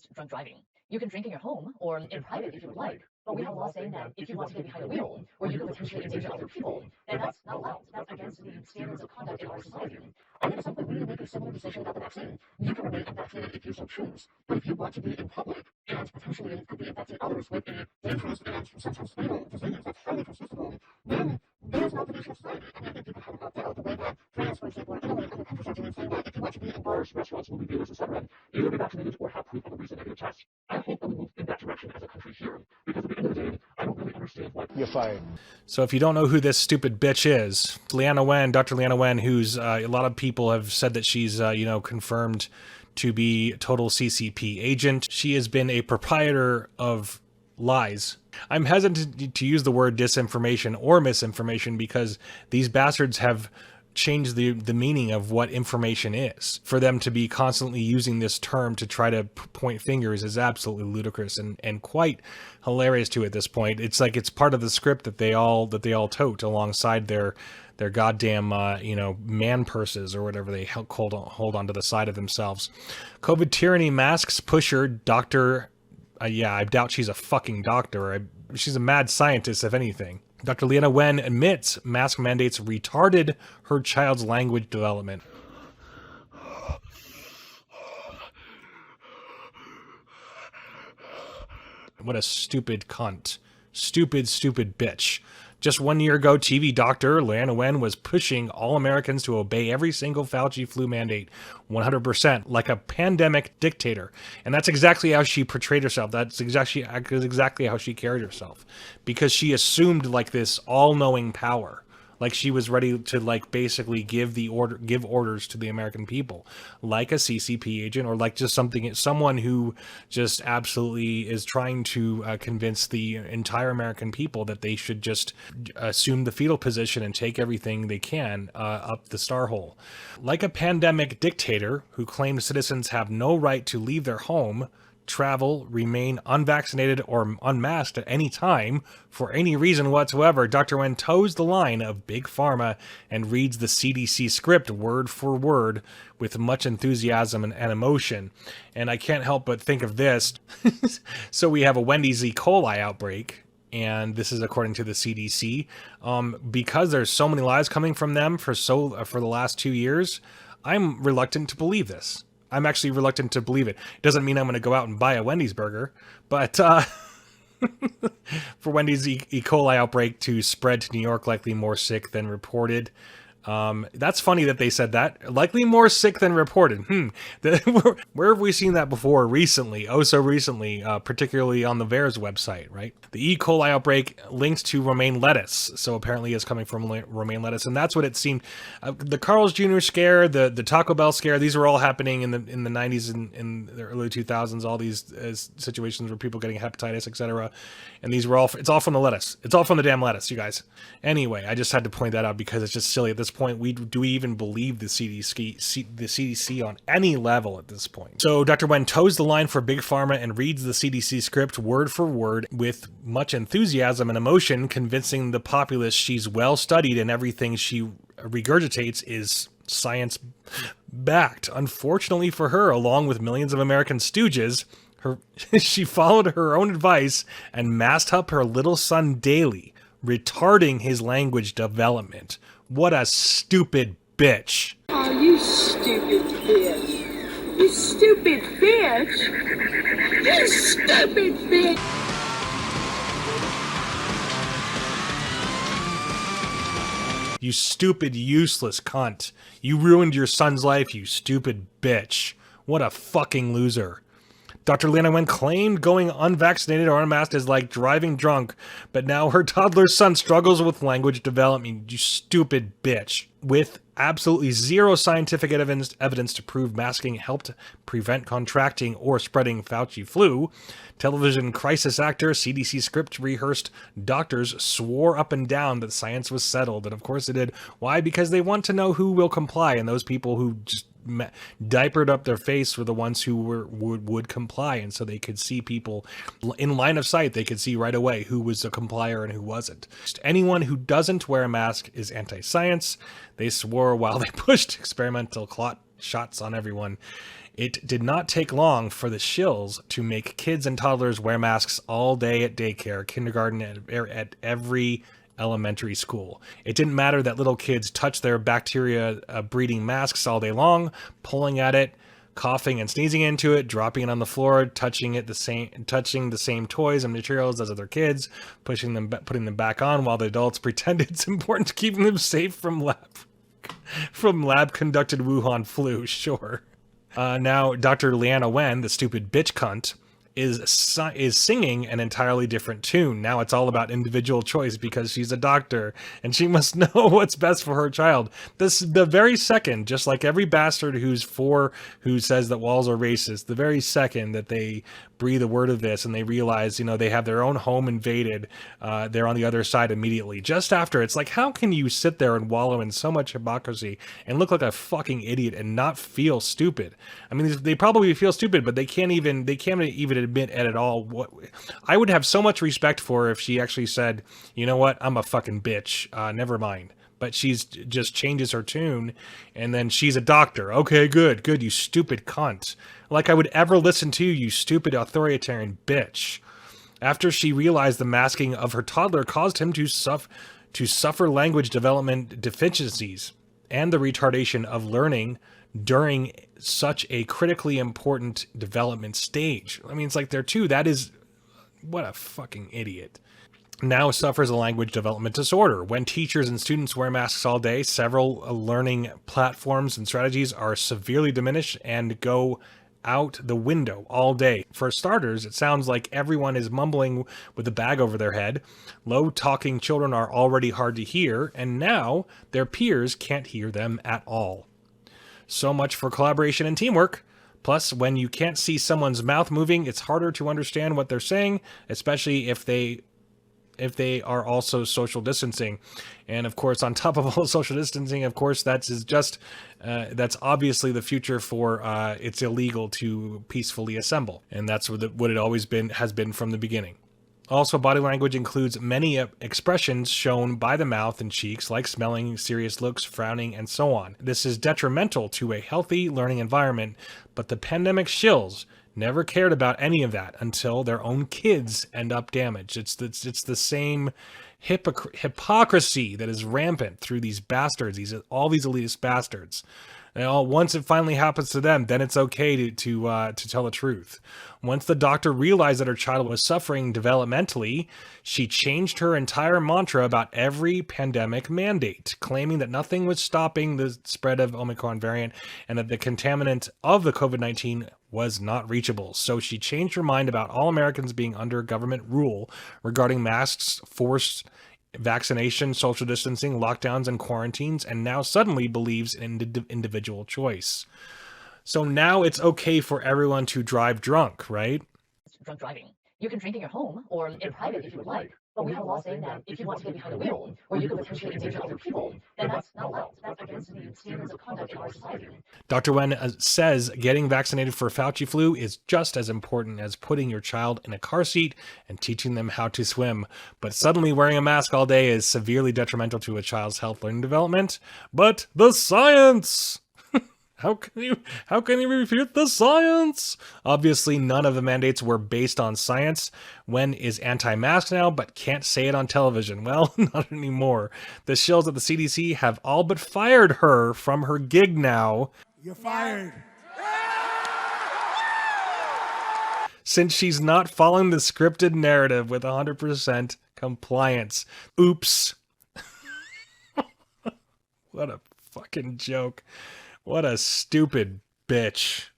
against drunk driving. You can drink in your home or in private if you would like, but we have laws saying that if you want to get behind the wheel, or you could potentially endanger other people, then that's not allowed. That's against the standards of conduct in our society. And at some point, we need to make a similar decision about the vaccine. You can remain unvaccinated if you so choose, but if you want to be in public and potentially could be infecting others with a dangerous and sometimes fatal disease that's highly transmissible, then there's an obligation of society. And I think people have opted out the way that France, for example, or Italy, other countries are doing, saying that if you want to be in bars, restaurants, movie theaters, etc., either be vaccinated or have proof of a recent negative test. I hope that we move in that direction as a country here, because at the end of the day, I don't really understand why. You're fired. So if you don't know who this stupid bitch is, Leana Wen, Dr. Leana Wen, who's a lot of people have said that she's, confirmed to be total CCP agent. She has been a proprietor of lies. I'm hesitant to use the word disinformation or misinformation because these bastards have changed the meaning of what information is. For them to be constantly using this term to try to point fingers is absolutely ludicrous and quite hilarious to at this point. It's like it's part of the script that they all tote alongside their goddamn man purses or whatever they hold onto the side of themselves. COVID tyranny masks pusher Dr. Yeah, I doubt she's a fucking doctor. She's a mad scientist, if anything. Dr. Leana Wen admits mask mandates retarded her child's language development. What a stupid cunt. Stupid bitch. Just 1 year ago, TV doctor Leana Wen was pushing all Americans to obey every single Fauci flu mandate 100%, like a pandemic dictator. And that's exactly how she portrayed herself. That's exactly how she carried herself. Because she assumed like this all-knowing power. Like she was ready to like basically give orders to the American people, like a CCP agent or like just someone who just absolutely is trying to convince the entire American people that they should just assume the fetal position and take everything they can up the star hole. Like a pandemic dictator who claims citizens have no right to leave their home, travel, remain unvaccinated or unmasked at any time for any reason whatsoever, Dr. Wen toes the line of Big Pharma and reads the CDC script word for word with much enthusiasm and emotion. And I can't help but think of this. So we have a Wendy's E. coli outbreak, and this is according to the CDC. Because there's so many lies coming from them for the last 2 years, I'm reluctant to believe this. I'm actually reluctant to believe it. Doesn't mean I'm going to go out and buy a Wendy's burger, but for Wendy's E. coli outbreak to spread to New York, likely more sick than reported. That's funny that they said that. Likely more sick than reported. Where have we seen that before recently? Oh, so recently, particularly on the VAERS website, right? The E. coli outbreak linked to romaine lettuce. So apparently it's coming from romaine lettuce. And that's what it seemed. The Carl's Jr. scare, the Taco Bell scare, these were all happening in the 90s and in the early 2000s, all these situations where people getting hepatitis, etc. And these were it's all from the lettuce. It's all from the damn lettuce, you guys. Anyway, I just had to point that out because it's just silly at this point. Do we even believe the CDC on any level at this point? So Dr. Wen toes the line for Big Pharma and reads the CDC script word for word with much enthusiasm and emotion, convincing the populace she's well studied and everything she regurgitates is science backed. Unfortunately for her, along with millions of American stooges, she followed her own advice and masked up her little son daily, retarding his language development. What a stupid bitch. Oh, you stupid bitch. You stupid bitch. You stupid bitch. You stupid, useless cunt. You ruined your son's life, you stupid bitch. What a fucking loser. Dr. Leana Wen claimed going unvaccinated or unmasked is like driving drunk, but now her toddler's son struggles with language development, you stupid bitch. With absolutely zero scientific evidence to prove masking helped prevent contracting or spreading Fauci flu, television crisis actor, CDC script rehearsed doctors swore up and down that science was settled, and of course it did. Why? Because they want to know who will comply, and those people who just diapered up their face were the ones who would comply, and so they could see people in line of sight. They could see right away who was a complier and who wasn't. Just anyone who doesn't wear a mask is anti-science. They swore while they pushed experimental clot shots on everyone. It did not take long for the shills to make kids and toddlers wear masks all day at daycare, kindergarten, at every elementary school. It didn't matter that little kids touched their bacteria breeding masks all day long, pulling at it, coughing and sneezing into it, dropping it on the floor, touching the same toys and materials as other kids, putting them back on, while the adults pretend it's important to keep them safe from lab conducted Wuhan flu. Sure. Now, Dr. Leana Wen, the stupid bitch cunt, is singing an entirely different tune. Now it's all about individual choice because she's a doctor and she must know what's best for her child. The very second, just like every bastard who says that walls are racist, the very second that they breathe a word of this and they realize, they have their own home invaded, they're on the other side immediately. Just after, it's like, how can you sit there and wallow in so much hypocrisy and look like a fucking idiot and not feel stupid? I mean, they probably feel stupid, but they can't even admit it at all. What I would have so much respect for if she actually said, you know what, I'm a fucking bitch, never mind. But she's just changes her tune, and then she's a doctor. Okay, good, you stupid cunt. Like I would ever listen to you stupid authoritarian bitch. After she realized the masking of her toddler caused him to suffer language development deficiencies and the retardation of learning during such a critically important development stage. I mean, it's like there too. That is, what a fucking idiot. Now suffers a language development disorder. When teachers and students wear masks all day, several learning platforms and strategies are severely diminished and go out the window all day. For starters, it sounds like everyone is mumbling with a bag over their head. Low-talking children are already hard to hear, and now their peers can't hear them at all. So much for collaboration and teamwork. Plus, when you can't see someone's mouth moving, it's harder to understand what they're saying, especially if they are also social distancing. And of course, on top of all social distancing, of course, that's obviously the future for it's illegal to peacefully assemble. And that's what it has been from the beginning. Also, body language includes many expressions shown by the mouth and cheeks, like smelling, serious looks, frowning, and so on. This is detrimental to a healthy learning environment, but the pandemic shills never cared about any of that until their own kids end up damaged. It's the same hypocrisy that is rampant through these bastards, all these elitist bastards. And once it finally happens to them, then it's okay to tell the truth. Once the doctor realized that her child was suffering developmentally, she changed her entire mantra about every pandemic mandate, claiming that nothing was stopping the spread of Omicron variant and that the contaminant of the COVID-19 was not reachable. So she changed her mind about all Americans being under government rule regarding masks, forced vaccination, social distancing, lockdowns, and quarantines, and now suddenly believes in individual choice. So now it's okay for everyone to drive drunk, right? Drunk driving. You can drink in your home or in private if you would like, but we have a law saying that if you want to get behind the wheel, or you could potentially endanger other people, then that's not allowed. That's against the standards of conduct in our society. Dr. Wen says getting vaccinated for Fauci flu is just as important as putting your child in a car seat and teaching them how to swim. But suddenly wearing a mask all day is severely detrimental to a child's health learning development. But the science! How can you refute the science? Obviously, none of the mandates were based on science. Wen is anti-mask now, but can't say it on television. Well, not anymore. The shills at the CDC have all but fired her from her gig now. You're fired. Since she's not following the scripted narrative with 100% compliance. Oops. What a fucking joke. What a stupid bitch.